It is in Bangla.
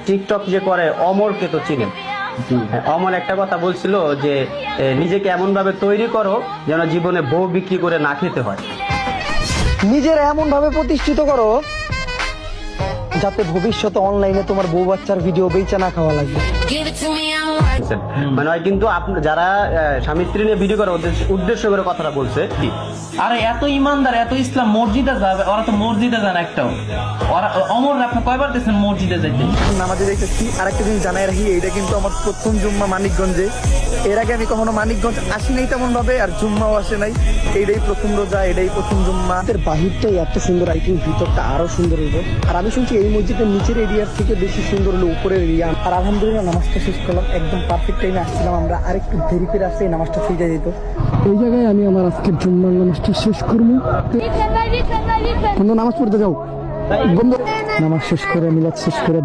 টিকটক যে করে অমরকে তো চিনেন। অমর একটা কথা বলছিল যে নিজেকে এমন ভাবে তৈরি করো যেন জীবনে বউ বিক্রি করে না খেতে হয়। নিজের এমন ভাবে প্রতিষ্ঠিত করো যাতে ভবিষ্যতে অনলাইনে তোমার বউ বাচ্চার ভিডিও বেচা না খাওয়া লাগবে। মানে হয় কিন্তু যারা স্বামী স্ত্রী নিয়ে ভিডিও করে ওদের উদ্দেশ্য করে কথাটা বলছে। আরে এত ইমানদার এত ইসলাম মসজিদে যাবে, ওরা তো মসজিদে যান একটাও। ওরা অমর আপনি কয়বার দেখছেন মসজিদে যাইতে? নামাজে দেখতেছি। আরেকটা জিনিস জানাই রাখি, এটা কিন্তু আমার প্রথম জুম্মা মানিকগঞ্জে। এর আগে আমি কখনো মানিকগঞ্জ আসি নাই তেমন ভাবে, আর জুম্মাও আসে নাই। এইটাই প্রথম রোজা, এটাই প্রথম জুম্মা। এর বাহিরটাই এত সুন্দর, আই থিঙ্ক ভিতরটা আরো সুন্দর হইবে। আর আমি শুনছি এই মসজিদের নিচের এরিয়ার থেকে বেশি সুন্দর হলো উপরের এরিয়া। আর আলহামদুলিল্লাহ নামাজটা শেষ করলাম, একদম পারফেক্ট টাইমে আসছিলাম আমরা। আরেকটু দেরি করে আসলে এই নামাজটা ফিরে যেত। এই জায়গায় আমি আমার আজকের জুম্মার নামাজটা শেষ করবো। বন্ধু নামাজ পড়তে যাও, বন্ধু নামাজ শেষ করে মিলাদ শেষ করে